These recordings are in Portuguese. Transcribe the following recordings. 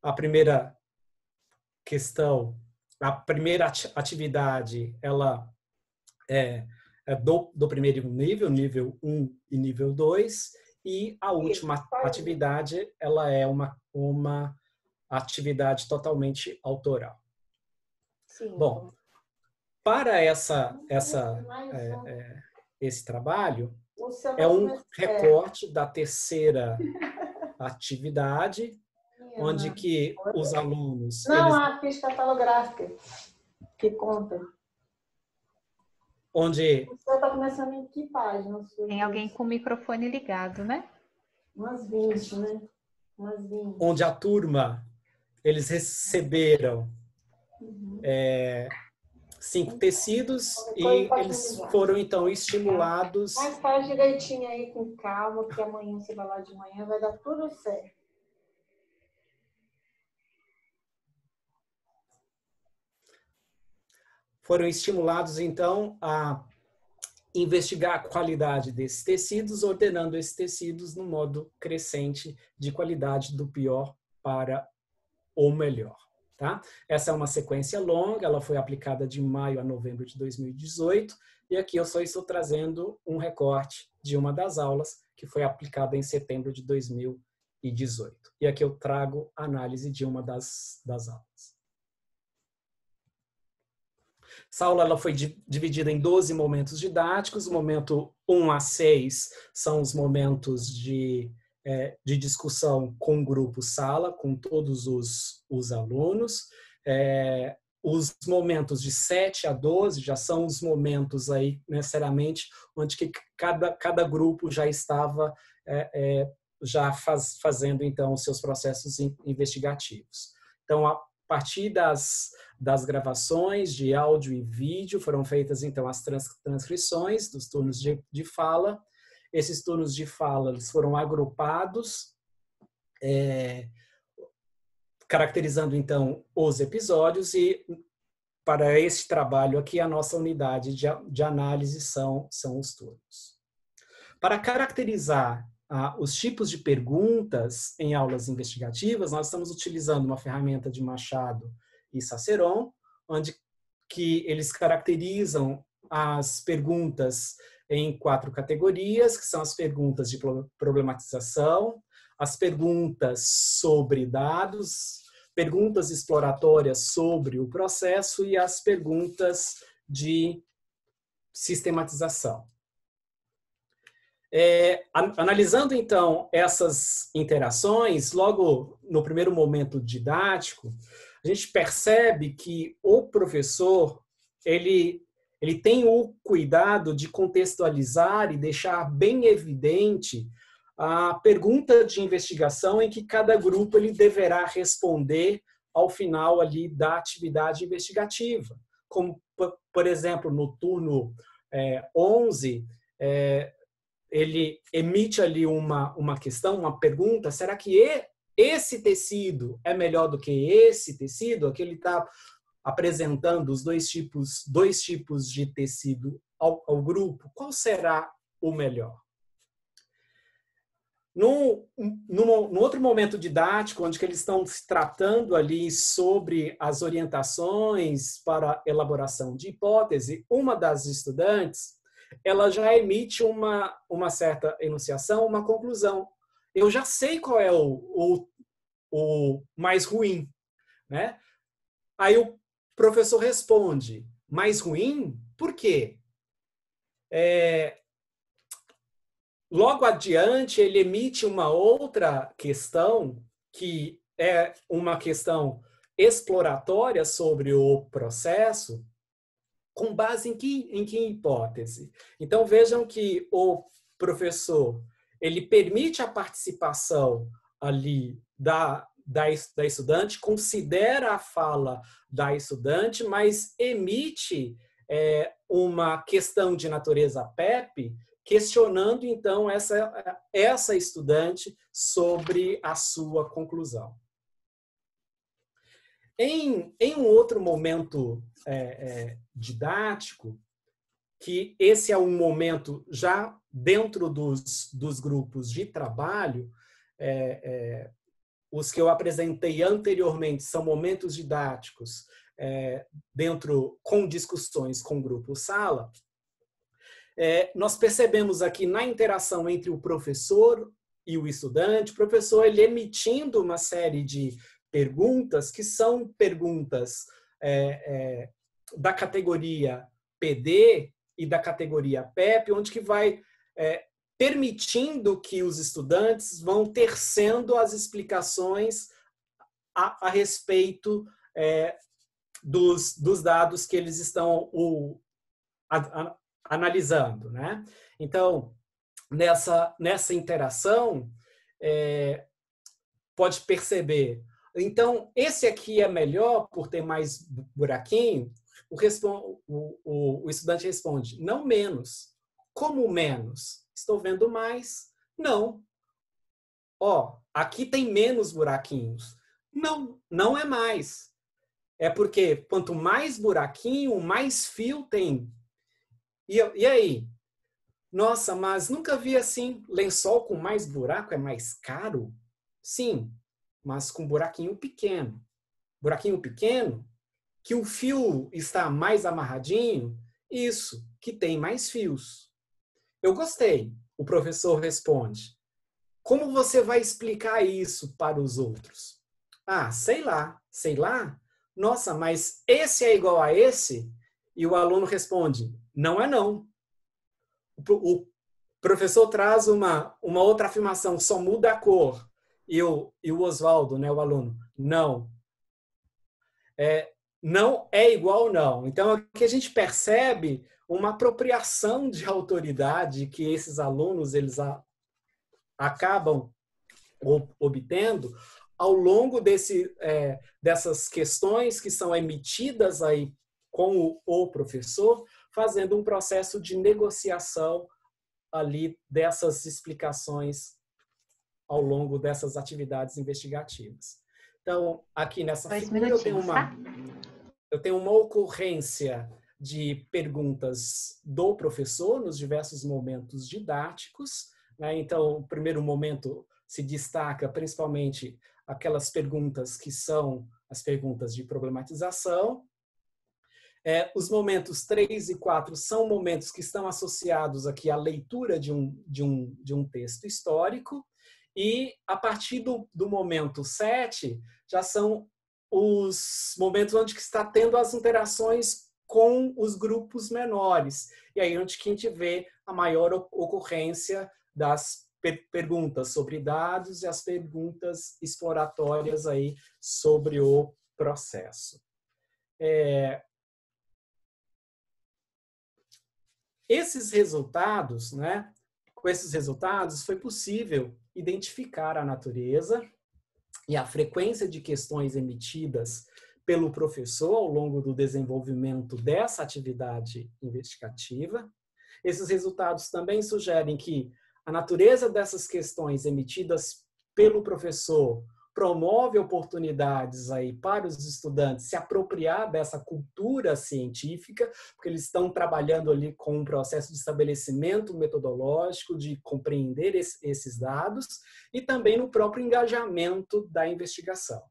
a primeira questão, a primeira atividade, ela é do primeiro nível, nível 1 e nível 2, e a última atividade, ela é uma atividade totalmente autoral. Sim. Bom, para esse trabalho, é um recorte da terceira atividade, onde que os alunos... Não, a ficha catalográfica, que conta. Onde... Você está começando em que página? Tem alguém com o microfone ligado, né? Umas 20, né? Umas 20. Onde a turma, eles receberam 5 tecidos e eles foram, então, estimulados... Mas faz direitinho aí, com calma, que amanhã você vai lá de manhã, vai dar tudo certo. Foram estimulados, então, a investigar a qualidade desses tecidos, ordenando esses tecidos no modo crescente de qualidade do pior para o melhor. Tá? Essa é uma sequência longa, ela foi aplicada de maio a novembro de 2018, e aqui eu só estou trazendo um recorte de uma das aulas que foi aplicada em setembro de 2018. E aqui eu trago a análise de uma das aulas. Essa aula ela foi dividida em 12 momentos didáticos. O momento 1 a 6 são os momentos de discussão com o grupo sala, com todos os alunos. Os momentos de 7 a 12 já são os momentos aí, necessariamente, onde que cada grupo já estava fazendo, então, os seus processos investigativos. Então, a partir das gravações de áudio e vídeo, foram feitas, então, as transcrições dos turnos de fala. Esses turnos de fala eles foram agrupados, caracterizando, então, os episódios, e para esse trabalho aqui, a nossa unidade de análise são os turnos. Para caracterizar os tipos de perguntas em aulas investigativas, nós estamos utilizando uma ferramenta de Machado e Saceron, onde que eles caracterizam as perguntas em 4 categorias, que são as perguntas de problematização, as perguntas sobre dados, perguntas exploratórias sobre o processo e as perguntas de sistematização. Analisando, então, essas interações, logo no primeiro momento didático, a gente percebe que o professor, ele tem o cuidado de contextualizar e deixar bem evidente a pergunta de investigação em que cada grupo ele deverá responder ao final ali da atividade investigativa. Como, por exemplo, no turno 11, ele emite ali uma questão, uma pergunta: será que esse tecido é melhor do que esse tecido? Aqui ele está apresentando os dois tipos de tecido ao grupo. Qual será o melhor? No outro momento didático, onde que eles estão se tratando ali sobre as orientações para a elaboração de hipótese, uma das estudantes, ela já emite uma certa enunciação, uma conclusão. Eu já sei qual é o mais ruim, né? Aí o professor responde: mais ruim? Por quê? Logo adiante, ele emite uma outra questão, que é uma questão exploratória sobre o processo, com base em que hipótese? Então, vejam que o professor ele permite a participação ali da estudante, considera a fala da estudante, mas emite uma questão de natureza PEP, questionando, então, essa estudante sobre a sua conclusão. Em um outro momento didático, que esse é um momento já dentro dos grupos de trabalho, os que eu apresentei anteriormente são momentos didáticos com discussões com o grupo sala, nós percebemos aqui na interação entre o professor e o estudante, o professor ele emitindo uma série de perguntas que são perguntas da categoria PD e da categoria PEP, onde que vai permitindo que os estudantes vão tecendo as explicações a respeito dos dados que eles estão analisando, né? Então, nessa interação, pode perceber. Então, esse aqui é melhor por ter mais buraquinho. O estudante responde, não menos. Como menos? Estou vendo mais? Não. Aqui tem menos buraquinhos. Não, não é mais. É porque quanto mais buraquinho, mais fio tem. E aí? Nossa, mas nunca vi assim. Lençol com mais buraco é mais caro? Sim, mas com buraquinho pequeno. Buraquinho pequeno, que o fio está mais amarradinho, isso, que tem mais fios. Eu gostei. O professor responde. Como você vai explicar isso para os outros? Sei lá. Sei lá? Nossa, mas esse é igual a esse? E o aluno responde, não é não. O professor traz uma outra afirmação, só muda a cor. E o Oswaldo, né, o aluno, não. Não é igual não. Então, aqui a gente percebe uma apropriação de autoridade que esses alunos eles acabam obtendo ao longo dessas questões que são emitidas aí com o professor, fazendo um processo de negociação ali dessas explicações ao longo dessas atividades investigativas. Então, aqui nessa figura eu tenho uma ocorrência de perguntas do professor nos diversos momentos didáticos, né? Então, o primeiro momento se destaca principalmente aquelas perguntas que são as perguntas de problematização. Os momentos 3 e 4 são momentos que estão associados aqui à leitura de um texto histórico, e a partir do momento 7 já são os momentos onde que está tendo as interações com os grupos menores, e aí onde que a gente vê a maior ocorrência das perguntas sobre dados e as perguntas exploratórias aí sobre o processo. Esses resultados, né? Com esses resultados, foi possível identificar a natureza e a frequência de questões emitidas pelo professor ao longo do desenvolvimento dessa atividade investigativa. Esses resultados também sugerem que a natureza dessas questões emitidas pelo professor promove oportunidades aí para os estudantes se apropriar dessa cultura científica, porque eles estão trabalhando ali com um processo de estabelecimento metodológico, de compreender esses dados, e também no próprio engajamento da investigação,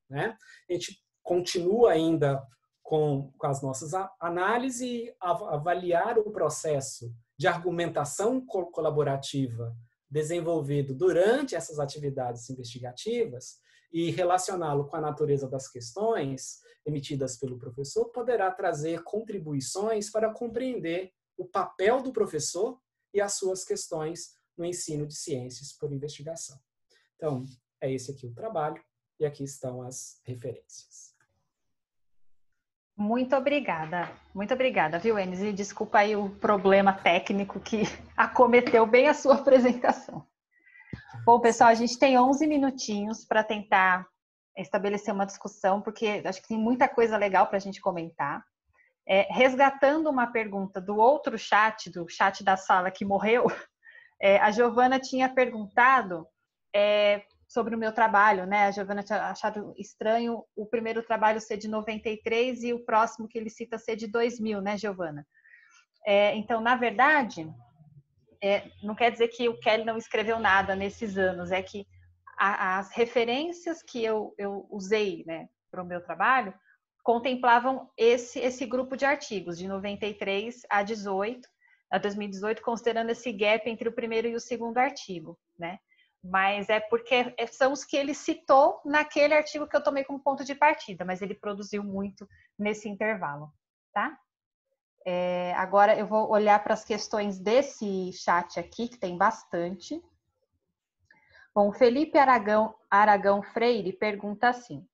né? A gente continua ainda com as nossas análises e avaliar o processo de argumentação colaborativa desenvolvido durante essas atividades investigativas e relacioná-lo com a natureza das questões emitidas pelo professor poderá trazer contribuições para compreender o papel do professor e as suas questões no ensino de ciências por investigação. Então, é esse aqui o trabalho e aqui estão as referências. Muito obrigada, viu, Enes? E desculpa aí o problema técnico que acometeu bem a sua apresentação. Bom, pessoal, a gente tem 11 minutinhos para tentar estabelecer uma discussão, porque acho que tem muita coisa legal para a gente comentar. Resgatando uma pergunta do outro chat, do chat da sala que morreu, a Giovana tinha perguntado sobre o meu trabalho, né? A Giovana tinha achado estranho o primeiro trabalho ser de 93 e o próximo que ele cita ser de 2000, né, Giovana? Então, na verdade, não quer dizer que o Kelly não escreveu nada nesses anos, é que as referências que eu usei, né, para o meu trabalho contemplavam esse grupo de artigos, de 93 a 2018, considerando esse gap entre o primeiro e o segundo artigo, né? Mas é porque são os que ele citou naquele artigo que eu tomei como ponto de partida, mas ele produziu muito nesse intervalo, tá? Agora eu vou olhar para as questões desse chat aqui, que tem bastante. Bom, o Felipe Aragão Freire pergunta assim: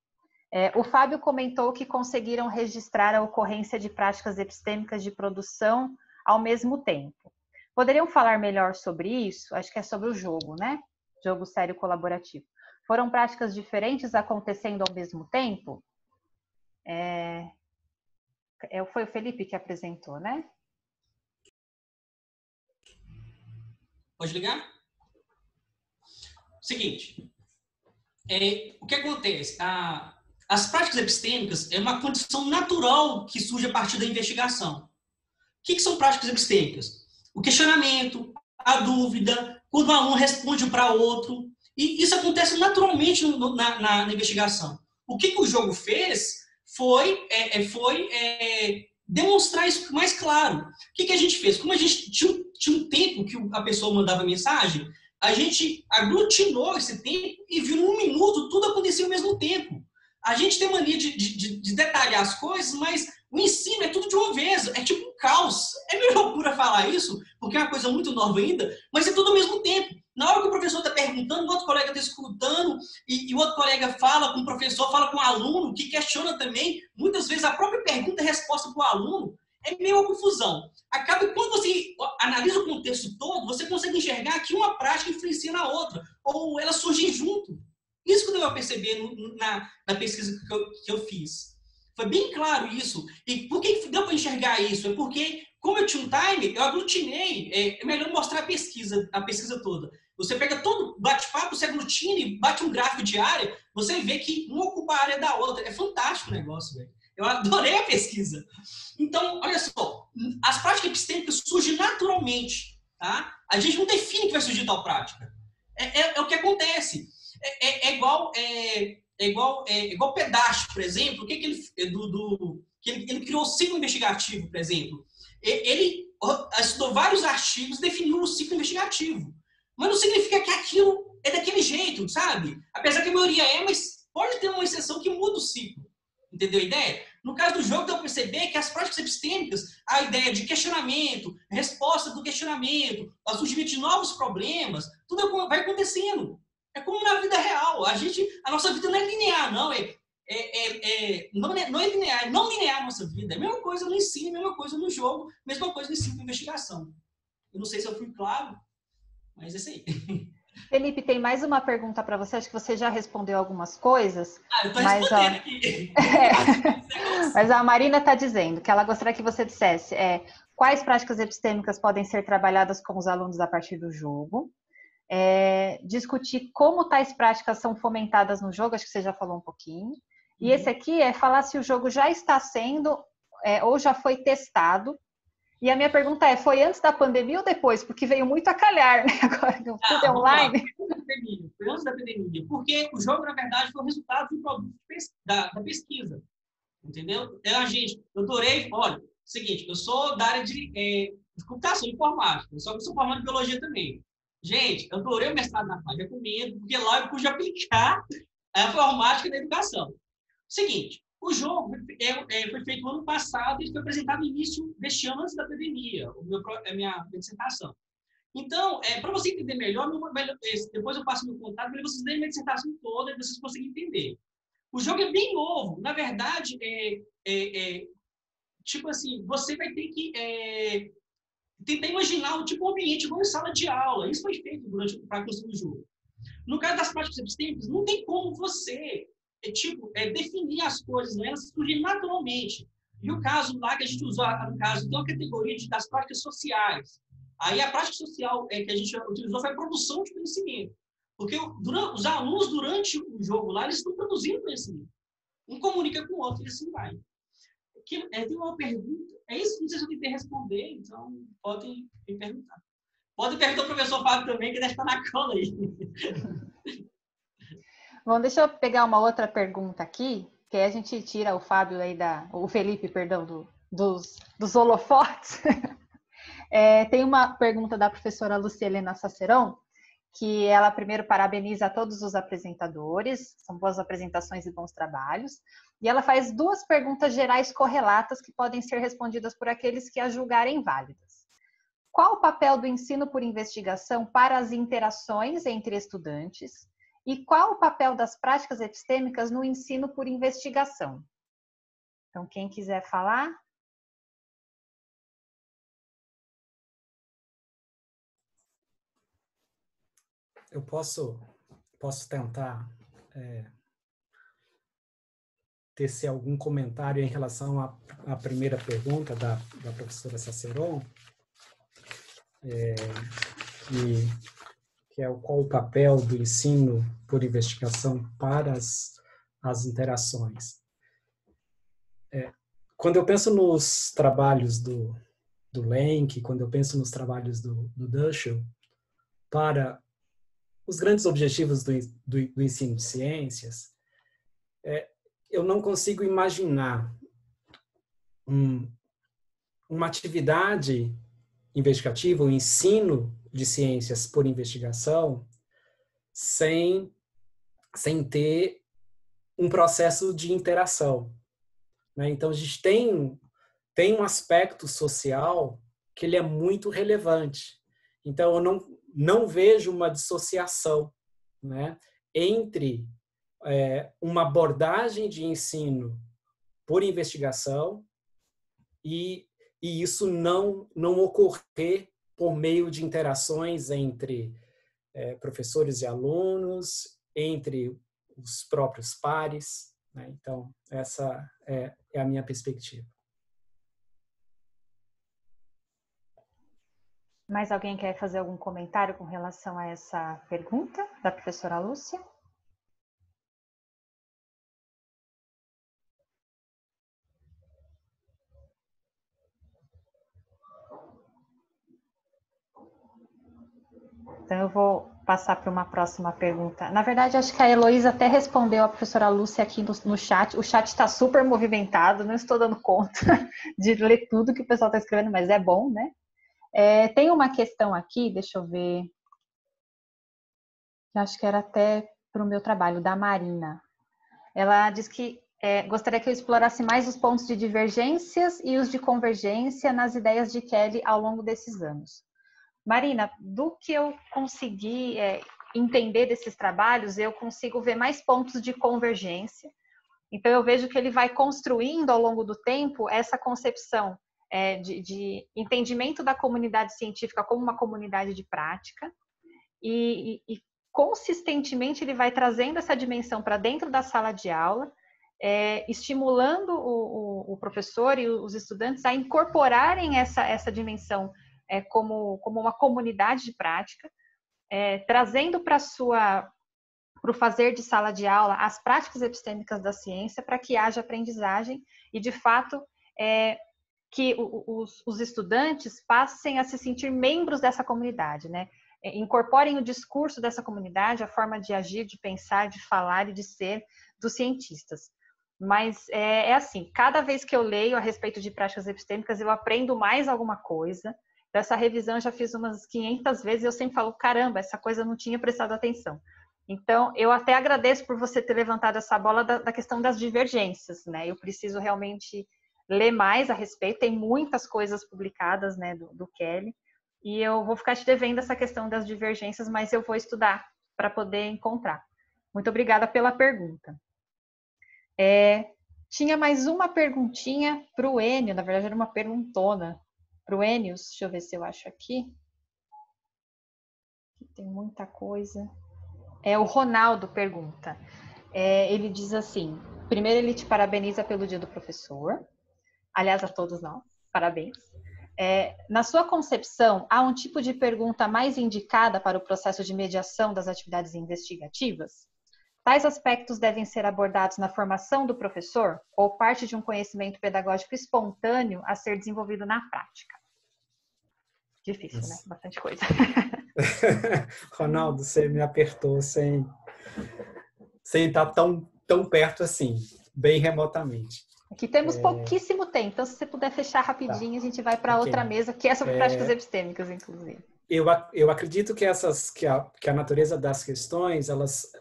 o Fábio comentou que conseguiram registrar a ocorrência de práticas epistêmicas de produção ao mesmo tempo. Poderiam falar melhor sobre isso? Acho que é sobre o jogo, né? Jogo sério colaborativo. Foram práticas diferentes acontecendo ao mesmo tempo? Foi o Felipe que apresentou, né? Pode ligar? Seguinte, o que acontece? As práticas epistêmicas é uma condição natural que surge a partir da investigação. O que são práticas epistêmicas? O questionamento, a dúvida, quando um aluno responde para outro. E isso acontece naturalmente na investigação. O que o jogo fez foi demonstrar isso mais claro. O que a gente fez? Como a gente tinha um tempo que a pessoa mandava mensagem, a gente aglutinou esse tempo e viu num minuto tudo acontecer ao mesmo tempo. A gente tem mania de detalhar as coisas, mas o ensino é tudo de uma vez. É tipo um caos. É meio loucura falar isso, porque é uma coisa muito nova ainda, mas é tudo ao mesmo tempo. Na hora que o professor está perguntando, o outro colega está escutando, e o outro colega fala com o professor, fala com o aluno, que questiona também. Muitas vezes a própria pergunta e resposta para o aluno é meio uma confusão. Acaba que quando você analisa o contexto todo, você consegue enxergar que uma prática influencia na outra, ou elas surgem junto. Isso que eu devo perceber na pesquisa que eu fiz. Foi bem claro isso. E por que deu para enxergar isso? É porque, como eu tinha um time, eu aglutinei. É melhor mostrar a pesquisa toda. Você pega todo bate-papo, você aglutina e bate um gráfico de área, você vê que uma ocupa a área da outra. É fantástico o negócio, velho. Eu adorei a pesquisa. Então, olha só, as práticas epistêmicas surgem naturalmente, tá? A gente não define que vai surgir tal prática. É o que acontece. É igual Pedacho, por exemplo. O que ele criou o ciclo investigativo, por exemplo. Ele estudou vários artigos, definiu o ciclo investigativo. Mas não significa que aquilo é daquele jeito, sabe? Apesar que a maioria mas pode ter uma exceção que muda o ciclo. Entendeu a ideia? No caso do jogo, deu para perceber que as práticas epistêmicas, a ideia de questionamento, resposta do questionamento, o surgimento de novos problemas, tudo vai acontecendo. É como na vida real. A nossa vida não é linear, não. Não é linear, é não linear a nossa vida. É a mesma coisa no ensino, a mesma coisa no jogo, a mesma coisa no ensino de investigação. Eu não sei se eu fui claro, mas é isso aí. Felipe, tem mais uma pergunta para você. Acho que você já respondeu algumas coisas. Eu estou respondendo aqui. Mas a Marina está dizendo que ela gostaria que você dissesse quais práticas epistêmicas podem ser trabalhadas com os alunos a partir do jogo. Discutir como tais práticas são fomentadas no jogo, acho que você já falou um pouquinho. E esse aqui é falar se o jogo já está sendo ou já foi testado. E a minha pergunta foi antes da pandemia ou depois? Porque veio muito a calhar, né? Agora tudo é online. Foi antes da pandemia. Porque o jogo, na verdade, foi o resultado do produto da pesquisa. Entendeu? Eu adorei. Olha, seguinte, eu sou da área de computação informática, só que eu sou formado em biologia também. Gente, eu adorei o mestrado na FAD, recomendo, porque lá eu pude aplicar a informática na educação. Seguinte, o jogo foi feito no ano passado e foi apresentado no início deste ano, antes da pandemia, a minha dissertação. Então, para você entender melhor, depois eu passo meu contato, para vocês lerem minha dissertação toda e vocês conseguirem entender. O jogo é bem novo. Na verdade, tipo assim, você vai ter que tentar imaginar um ambiente igual em sala de aula. Isso foi feito para construir o jogo. No caso das práticas epistêmicas, não tem como você definir as coisas, né? Elas surgem naturalmente. E o caso lá que a gente usou, no caso, tem uma categoria das práticas sociais. Aí a prática social que a gente utilizou foi a produção de conhecimento. Porque os alunos, durante o jogo lá, eles estão produzindo conhecimento. Um comunica com o outro e assim vai. Tem uma pergunta. É isso? Não sei se eu tentei responder, então podem me perguntar. Podem perguntar ao professor Fábio também, que deve estar na cola aí. Bom, deixa eu pegar uma outra pergunta aqui, que aí a gente tira o Fábio aí o Felipe, perdão, dos holofotes. Tem uma pergunta da professora Lucielena Saceron, que ela primeiro parabeniza todos os apresentadores, são boas apresentações e bons trabalhos, e ela faz 2 perguntas gerais correlatas que podem ser respondidas por aqueles que a julgarem válidas. Qual o papel do ensino por investigação para as interações entre estudantes? E qual o papel das práticas epistêmicas no ensino por investigação? Então, quem quiser falar? Eu posso tentar tecer algum comentário em relação à primeira pergunta da professora Saceron, que é qual o papel do ensino por investigação para as interações. Quando eu penso nos trabalhos do Lenk, quando eu penso nos trabalhos do Dushel, para os grandes objetivos do ensino de ciências, eu não consigo imaginar uma atividade investigativa, um ensino de ciências por investigação, sem ter um processo de interação, né? Então, a gente tem um aspecto social que ele é muito relevante. Então, eu não vejo uma dissociação, né, entre uma abordagem de ensino por investigação e isso não ocorrer por meio de interações entre professores e alunos, entre os próprios pares, né? Então, essa é a minha perspectiva. Mais alguém quer fazer algum comentário com relação a essa pergunta da professora Lúcia? Então, eu vou passar para uma próxima pergunta. Na verdade, acho que a Heloísa até respondeu a professora Lúcia aqui no chat. O chat está super movimentado, não estou dando conta de ler tudo que o pessoal está escrevendo, mas é bom, né? Tem uma questão aqui, deixa eu ver. Acho que era até para o meu trabalho, da Marina. Ela diz que gostaria que eu explorasse mais os pontos de divergências e os de convergência nas ideias de Kelly ao longo desses anos. Marina, do que eu consegui entender desses trabalhos, eu consigo ver mais pontos de convergência. Então, eu vejo que ele vai construindo ao longo do tempo essa concepção de entendimento da comunidade científica como uma comunidade de prática e consistentemente ele vai trazendo essa dimensão para dentro da sala de aula, estimulando o professor e os estudantes a incorporarem essa dimensão como uma comunidade de prática, trazendo para o fazer de sala de aula as práticas epistêmicas da ciência para que haja aprendizagem e, de fato, que os estudantes passem a se sentir membros dessa comunidade, né? Incorporem o discurso dessa comunidade, a forma de agir, de pensar, de falar e de ser dos cientistas. Mas assim, cada vez que eu leio a respeito de práticas epistêmicas, eu aprendo mais alguma coisa. Essa revisão eu já fiz umas 500 vezes e eu sempre falo, caramba, essa coisa eu não tinha prestado atenção. Então, eu até agradeço por você ter levantado essa bola da questão das divergências, né? Eu preciso realmente ler mais a respeito, tem muitas coisas publicadas, né, do Kelly, e eu vou ficar te devendo essa questão das divergências, mas eu vou estudar para poder encontrar. Muito obrigada pela pergunta. Tinha mais uma perguntinha para o Enio, na verdade era uma perguntona. Para o Enius, deixa eu ver se eu acho aqui. Tem muita coisa. O Ronaldo pergunta. Ele diz assim, primeiro ele te parabeniza pelo Dia do Professor. Aliás, a todos nós, parabéns. Na sua concepção, há um tipo de pergunta mais indicada para o processo de mediação das atividades investigativas? Tais aspectos devem ser abordados na formação do professor ou parte de um conhecimento pedagógico espontâneo a ser desenvolvido na prática? Difícil, né? Bastante coisa. Ronaldo, você me apertou sem sem estar tão perto assim, bem remotamente. Aqui temos pouquíssimo tempo, então se você puder fechar rapidinho, a gente vai para outra mesa, que é sobre práticas epistêmicas, inclusive. Eu acredito que que a natureza das questões, elas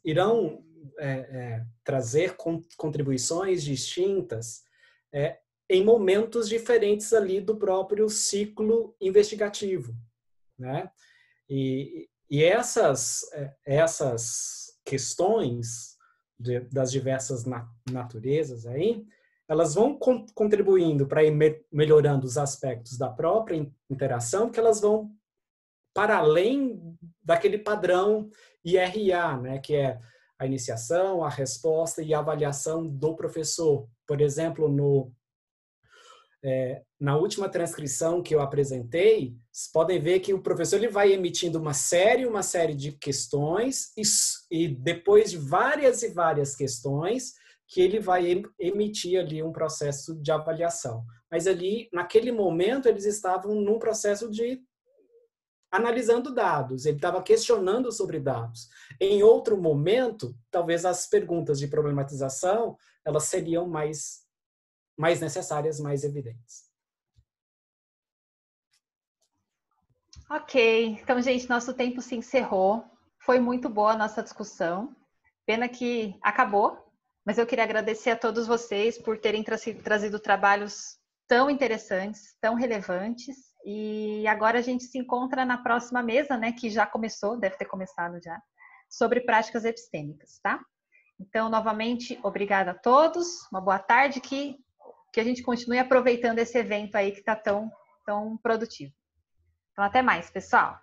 irão trazer contribuições distintas em momentos diferentes ali do próprio ciclo investigativo, né? E essas questões das diversas naturezas aí, elas vão contribuindo para ir melhorando os aspectos da própria interação, que elas vão para além daquele padrão IRA, né, que é a iniciação, a resposta e a avaliação do professor. Por exemplo, na última transcrição que eu apresentei, vocês podem ver que o professor ele vai emitindo uma série de questões e depois de várias e várias questões que ele vai emitir ali um processo de avaliação. Mas ali, naquele momento, eles estavam num processo de analisando dados, ele estava questionando sobre dados. Em outro momento, talvez as perguntas de problematização, elas seriam mais necessárias, mais evidentes. Ok, então, gente, nosso tempo se encerrou. Foi muito boa a nossa discussão. Pena que acabou, mas eu queria agradecer a todos vocês por terem trazido trabalhos tão interessantes, tão relevantes. E agora a gente se encontra na próxima mesa, né, que já começou, deve ter começado já, sobre práticas epistêmicas, tá? Então, novamente, obrigada a todos, uma boa tarde, que a gente continue aproveitando esse evento aí que está tão produtivo. Então, até mais, pessoal!